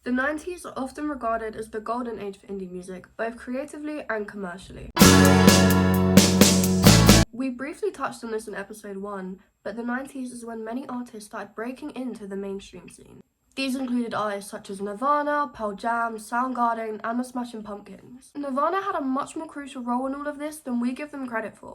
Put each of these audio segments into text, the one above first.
The 90s are often regarded as the golden age for indie music, both creatively and commercially. We briefly touched on this in episode 1, but the 90s is when many artists started breaking into the mainstream scene. These included artists such as Nirvana, Pearl Jam, Soundgarden, and the Smashing Pumpkins. Nirvana had a much more crucial role in all of this than we give them credit for.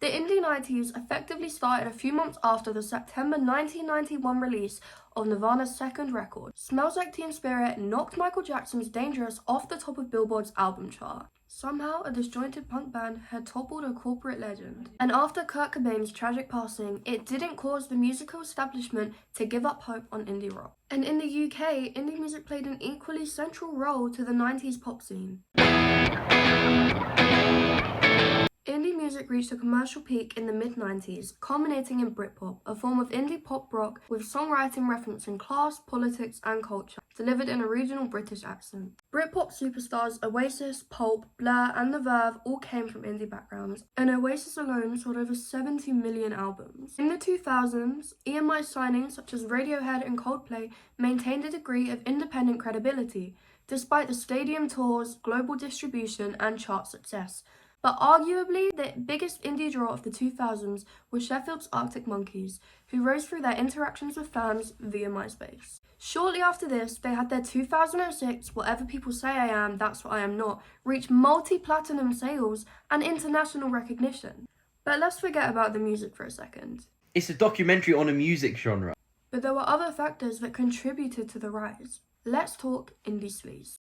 The indie 90s effectively started a few months after the September 1991 release of Nirvana's second record. Smells Like Teen Spirit knocked Michael Jackson's Dangerous off the top of Billboard's album chart. Somehow, a disjointed punk band had toppled a corporate legend. And after Kurt Cobain's tragic passing, it didn't cause the musical establishment to give up hope on indie rock. And in the UK, indie music played an equally central role to the 90s pop scene. Indie music reached a commercial peak in the mid-90s, culminating in Britpop, a form of indie pop rock with songwriting referencing class, politics, and culture, delivered in a regional British accent. Britpop superstars Oasis, Pulp, Blur, and The Verve all came from indie backgrounds, and Oasis alone sold over 70 million albums. In the 2000s, EMI signings such as Radiohead and Coldplay maintained a degree of independent credibility, despite the stadium tours, global distribution, and chart success. But arguably, the biggest indie draw of the 2000s was Sheffield's Arctic Monkeys, who rose through their interactions with fans via MySpace. Shortly after this, they had their 2006 Whatever People Say I Am, That's What I Am Not reach multi-platinum sales and international recognition. But let's forget about the music for a second. It's a documentary on a music genre. But there were other factors that contributed to the rise. Let's talk indie sleaze.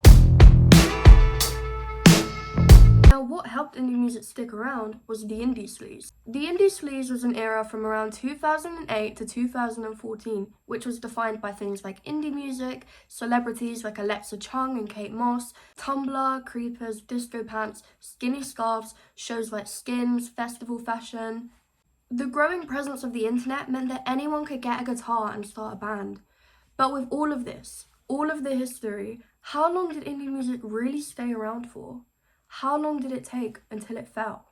Now, what helped indie music stick around was the indie sleaze. The indie sleaze was an era from around 2008 to 2014, which was defined by things like indie music, celebrities like Alexa Chung and Kate Moss, Tumblr, creepers, disco pants, skinny scarves, shows like Skins, festival fashion. The growing presence of the internet meant that anyone could get a guitar and start a band. But with all of this, all of the history, how long did indie music really stay around for? How long did it take until it fell?